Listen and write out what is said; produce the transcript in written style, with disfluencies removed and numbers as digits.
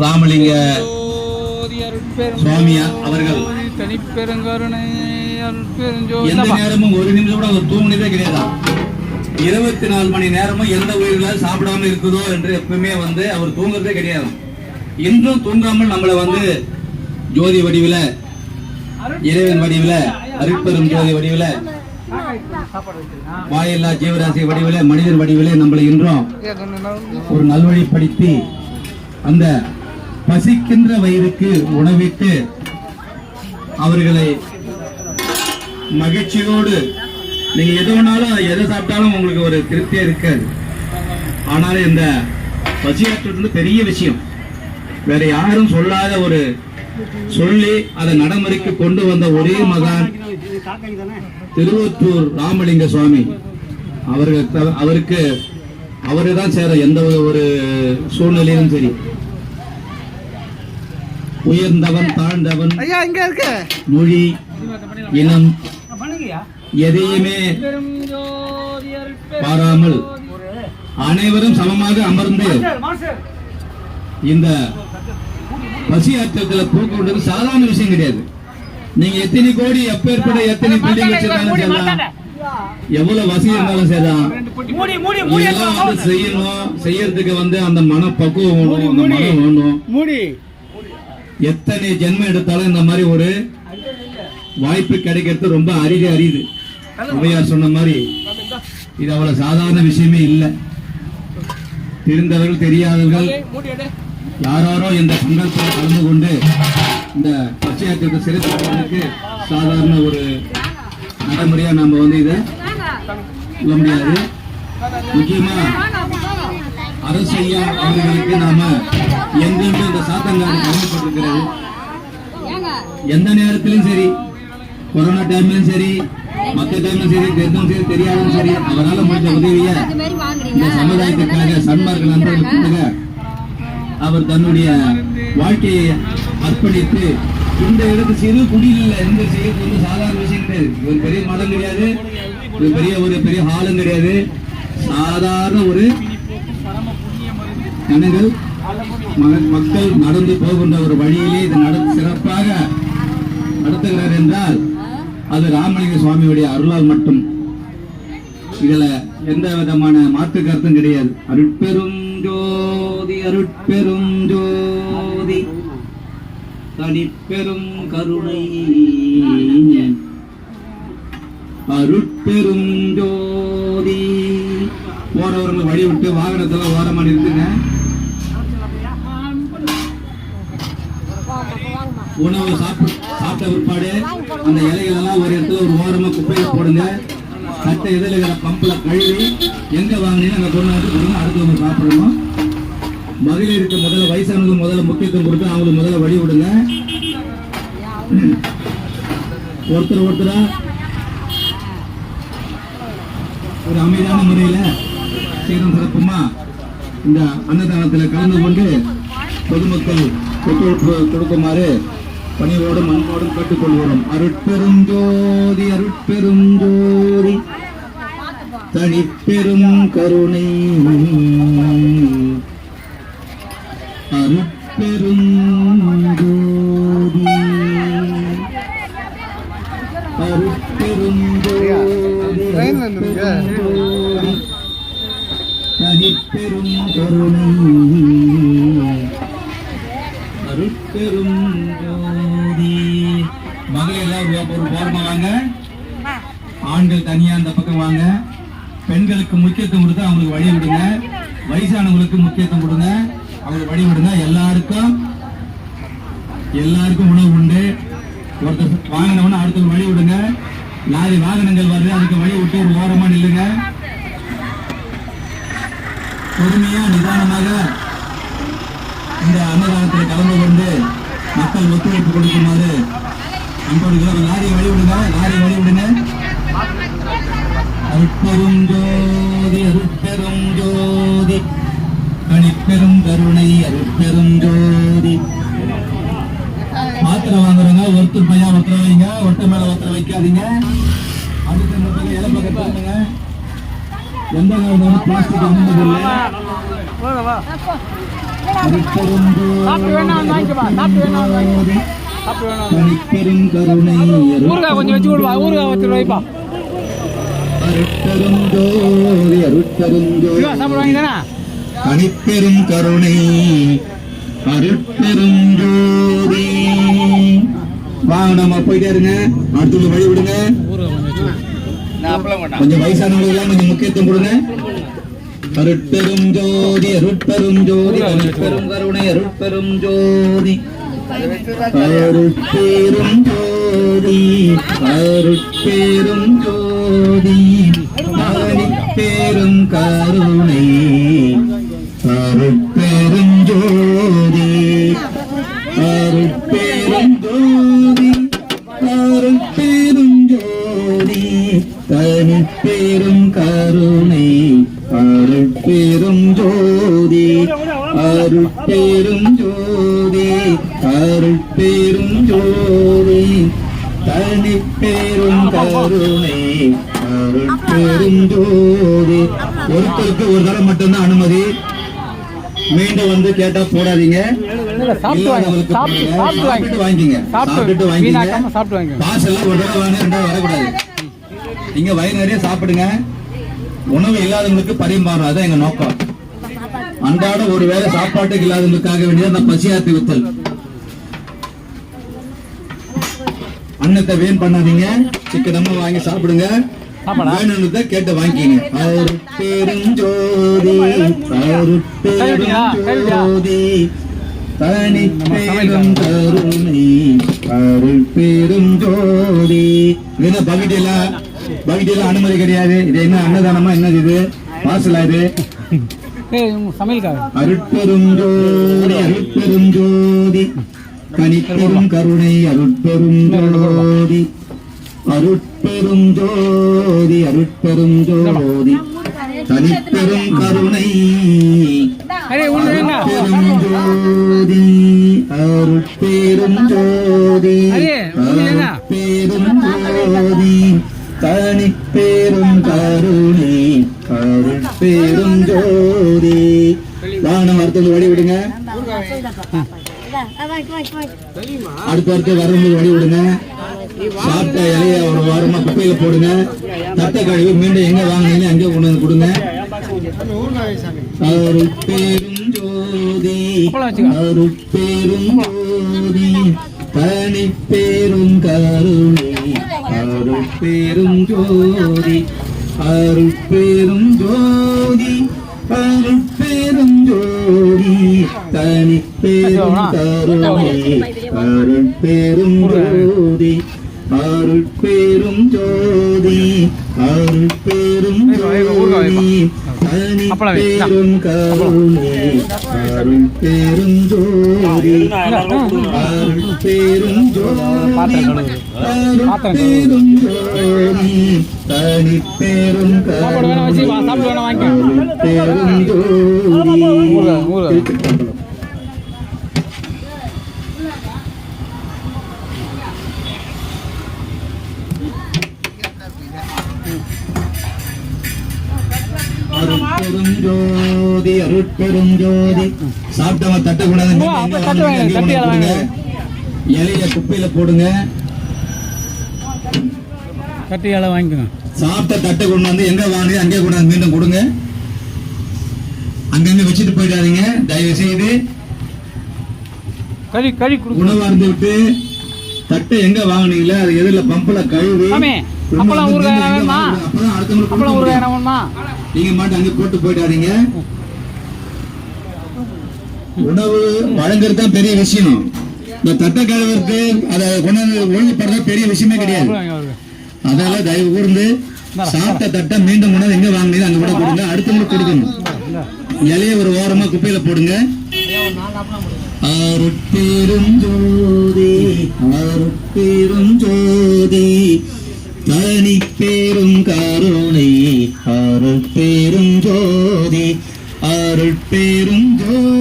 ராமலிங்க சுவாமி அவர்கள் எந்த நேரமும் ஒரு நிமிஷம் கூட அவர் தூங்கினதே கிடையாது. 24 மணி நேரமும் எந்த உயிர்களால் சாப்பிடாம இருக்குதோ என்று எப்பவுமே அவர் தூங்குறதே கிடையாது. இன்றும் தூங்காமல் நம்மளை ஜோதி வடிவில, இறைவன் வடிவில, அருட்பெரும் ஜோதி வடிவில, வாயில்லா ஜீவராசி வடிவில, மனிதர் வடிவில நம்மளை இன்றும் ஒரு நல்வழிப்படுத்தி அந்த பசிக்கின்ற வயிறுக்கு உணவிட்டு அவர்களை மகிழ்ச்சியோடு, நீங்க எது வேணாலும் எதை சாப்பிட்டாலும் உங்களுக்கு ஒரு திருப்தியா இருக்காது. ஆனாலும் இந்த பசியாற்றுறது பெரிய விஷயம். வேற யாரும் சொல்லாத ஒரு சொல்லி அதை நடைமுறைக்கு கொண்டு வந்த ஒரே மகான் திருவொற்றூர் ராமலிங்க சுவாமி. அவருக்கு அவருதான் சேர எந்த ஒரு சூழ்நிலையிலும் சரி. உயர்ந்தவன் தாழ்ந்தவன் மொழி இனம் எதையுமே பாராமல் அனைவரும் சமமாக அமர்ந்து இந்த பசியாற்றத்தில் போக்குவரத்து சாதாரண விஷயம் கிடையாது. நீங்க எத்தனை கோடி எப்பேற்பட எத்தனை பில்டிங் வச்சிருந்தாலும் சரிதான், எவ்வளவு வசதி இருந்தாலும் சரிதான், இதெல்லாம் செய்யணும். செய்யறதுக்கு அந்த மனப்பக்குவம் வேணும், அந்த மனம் வேணும். எத்தனை ஜென்மம் எடுத்தாலும் இந்த மாதிரி ஒரு வாய்ப்பு கிடைக்கிறது ரொம்ப அரிது. உபயார் சொன்ன மாதிரி இது அவ்வளவு சாதாரண விஷயமே இல்லை. தெரிந்தவர்கள் தெரியாதவர்கள் யாரோ இந்த சங்கல்பத்தில் கலந்து கொண்டு இந்த பச்சையாற்றத்தை சிறப்பிப்பதற்கு சாதாரண ஒரு நடைமுறையா நம்ம இதை சொல்ல முடியாது. முக்கியமா அரசையா அவர்களுக்கு நாம எங்கெங்கும் இந்த சாத்தங்காடு கலந்துபட்டிருக்கிறது. எந்த நேரத்திலும் சரி, கொரோனா டைம்லயும் சரி, மற்ற டைம்லும் சரி, தெரிந்தும் சரி, தெரியாதும் சரி, அவரால் முடிஞ்ச உதவிய இந்த சமுதாயத்திற்காக சன்மார்க்க நண்பர்களுக்காக அவர் தன்னுடைய வாழ்க்கையை அர்ப்பணித்து இந்த இடத்து சிறு குடியில் எந்த செய்யறது சாதாரண விஷயம் கிடையாது. ஒரு பெரிய மடம் கிடையாது, ஒரு பெரிய ஹாலும் கிடையாது. சாதாரண ஒரு ஜனங்கள் மக்கள் நடந்து போகின்ற ஒரு வழியிலே இது சிறப்பாக நடத்துகிறார் என்றால் அது ராமலிங்க சுவாமியுடைய அருளால் மட்டும். இதுல எந்த விதமான மாற்று கருத்தும் கிடையாது. அருட்பெரும் ஜோதி, அருட்பெரும் ஜோதி, தனிப்பெரும் கருணை, அருட்பெரும் ஜோதி. போறவங்க வழி விட்டு வாகனத்துல ஓரமா நிறுத்துங்க. உணவு சாப்பிட்ட பிற்பாடு அந்த இலைகள் எல்லாம் ஒரு இடத்துல ஒரு ஓரமா குப்பையில போடுங்க. சட்டை இதில் இருக்கிற பம்புல கழுவி எங்க வாங்கினீங்க அங்க கொண்டு வந்து கொடுங்க. அடுத்தவங்க சாப்பிடணும். மகளிருக்கு முதல்ல, வயசானவங்களுக்கு முதல்ல முக்கியத்துவம் கொடுத்து அவங்களுக்கு முதல்ல வழி விடுங்க. ஒருத்தரா ஒரு அமைதியான முறையில சீரம் சிறப்புமா இந்த அன்னதானத்தில் கலந்து கொண்டு பொதுமக்கள் ஒத்துழைப்பு கொடுக்குமாறு பணிவோடும் அன்போடும் கேட்டுக்கொள்கிறோம். அருட்பெரும் ஜோதி, அருட்பெரும் ஜோதி, தனிப்பெரும் கருணை, அருட்பெரும் ஜோதி, அருட்பெரும் ஜோதி, தனிப்பெரும் கருணை, அருட்பெரும் ஜோதி. மகளிர் எல்லாம் ஒரு போர்மா வாங்க, ஆண்கள் தனியா அந்த பக்கம் வாங்க. பெண்களுக்கு முக்கியத்துவம் கொடுத்து அவங்களுக்கு வழி விடுங்க. வயசானவங்களுக்கு முக்கியத்துவம் கொடுங்க, அவங்களுக்கு வழி விடுங்க. எல்லாருக்கும் உணவு உண்டு. ஒருத்தர் வாங்கினவன அடுத்த வழி விடுங்க. லாரி வாகனங்கள் வருது, அதுக்கு வழி விட்டு ஒரு ஓரமா நில்லுங்க. பொறுமையா நிதானமாக இந்த அன்னதானத்தில் கலந்து கொண்டு மக்கள் ஒத்துழைப்பு கொடுக்குமாறு அன்போடு லாரி வழி விடுங்க. அருட்பெரும் ஜோதி, அருட்பெரும் ஜோதி, தனிப்பெரும் கருணை, அருட்பெரும் ஜோதி. மாத்திரை வாங்குறவங்க ஒருத்தர் பையன் ஒருத்தர் வைங்க, ஒருத்தர் மேல ஒருத்தர் வைக்காதீங்க. அடுத்த இலை பக்கம் போடுங்க. எந்த காலத்துல பிளாஸ்டிக் ஒன்றும் இல்லை. அருட்பெரும் ஜோதி தனிப்பெரும் கருணை கொஞ்சம் வச்சு விடுவா ஊருகா வச்சு வைப்பா அருட்பெரும் ஜோதி அருட்பெரும் ஜோதி சாப்பிடுவாங்க தானே தனிப்பெரும் கருணை அருட்பெரும் ஜோதி. வாங்க நம்ம போயிட்டே இருங்க, அடுத்தவங்க வழி விடுங்க. கொஞ்சம் வயசானவங்க எல்லாம் கொஞ்சம் முக்கியத்துவம் கொடுங்க. அருட்பெரும் ஜோதி அருட்பெரும் ஜோதி அருட்பெரும் கருணை அருட்பெரும் ஜோதி அருட்பெரும் ஜோதி அருட்பெரும் ஜோதி அருட்பெரும் கருணை அருட்பெரும் ஜோதி அருட்பெரும் ஜோதி அருட்பெரும் ஜோதி தனிப்பெரும் கருணை அருட்பெரும் ஜோதி அருட்பெரும் ஜோதி அருட்பெரும் ஜோதி தனிப்பெரும் கருணை அருட்பெரும் ஜோதி. ஒருத்தருக்கு ஒரு தரம் மட்டும்தான் அனுமதி, மீண்டும் வந்து கேட்டா போடாதீங்க. சாப்பிட்டு வாங்கிங்க, சாப்பிட்டு வாங்கிங்க. காசு எல்லாம் ஒரு தடவை வாங்க, ரெண்டாவது வரக்கூடாது. நீங்க வயிறு நிறைய சாப்பிடுங்க. உணவு இல்லாதவங்களுக்கு பரிமாறும், அதான் எங்க நோக்கம். அன்றாட ஒரு வேளை சாப்பாட்டுக்கு இல்லாதவங்களுக்காக வேண்டியது அந்த பசியாத்தி வித்தல். அன்னத்தை வீண் பண்ணாதீங்க, சிக்கனமா வாங்கி சாப்பிடுங்க. வேணும்னு கேட்டு வாங்கிங்க. அருட்பெரும் ஜோதி அருட்பெரும் ஜோதி தனிப்பெரும் கருணை அருட்பெரும் ஜோதி. இது பகிட்டியெல்லாம் அனுமதி கிடையாது. இது என்ன அன்னதானமா, என்னது இது, பார்சலா இது? அருட்பெரும் ஜோதி அருட்பெரும் ஜோதி தனிப்பெரும் கருணை அருட்பெரும் ஜோதி அருட்பெரும் ஜோதி அருட்பெரும் ஜோதி தனிப்பெரும் கருணை அருட்பெரும் ஜோதி அருட்பெரும் ஜோதி அருட்பெரும் ஜோதி தனிப்பெரும் கருணை அருட்பெரும் ஜோதி. வாகனம் அடுத்தது வழி விடுங்க, அடுத்து வரும்போது வழி விடுங்க. சாப்பிட்ட இலைய ஒரு வாரமா குப்பையில போடுங்க. தட்டை கழுவி மீண்டும் எங்க வாங்கினீங்க அங்கே கொண்டு வந்து கொடுங்க. அருட்பெரும் ஜோதி அருட்பெரும் ஜோதி தனிப்பெரும் கருணை அருட்பெரும் ஜோதி அருட்பெரும் ஜோதி அருட்பெரும் ஜோதி தனிப்பெரும் கருணை அருட்பெரும் ஜோதி அருட்பெரும் ஜோதி அருட்பெரும் ஜோதி தனிப்பெரும் கருணை அருட்பெரும் ஜோதி அருட்பெரும் ஜோதி அருட்பெரும் ஜோதி தனிப்பெரும் கருணை அருட்பெரும் ஜோதி. அருட்பெரும் ஜோதி அருட்பெரும் ஜோதி. சாப்பிட்டவங்க தட்டக்கூடாது, இலைய குப்பையில போடுங்க. கட்டியால வாங்கிக்கணும். சாப்பிட்ட தட்டை கொண்டு வந்து எங்க வாங்க அங்கே கொண்டாந்து மீண்டும் கொடுங்க. அங்கங்க வச்சுட்டு போயிடாதீங்க தயவு செய்து. உணவு அருந்து விட்டு தட்டை எங்க வாங்கினீங்களா அது எதிரில பம்புல கழுவி நீங்க மாட்டு அங்க போட்டு போயிடாதீங்க. உணவு வழங்குறது தான் பெரிய விஷயம். இந்த தட்டை கழுவுறது அதை கொண்டாந்து ஒழுங்குபடுறது பெரிய விஷயமே கிடையாது. அதனால தயவு கூர்ந்து சாப்பிட்ட தட்டை மீண்டும் கொண்டாந்து எங்க வாங்கினீங்க அங்க கூட கொடுங்க. அடுத்தவங்களுக்கு கொடுக்கணும். இலைய ஒரு ஓரமா குப்பையில போடுங்க. அருட்பெரும் ஜோதி அருட்பெரும் ஜோதி தனிப்பெரும் கருணை அருட்பெரும் ஜோதி அருட்பெரும் ஜோதி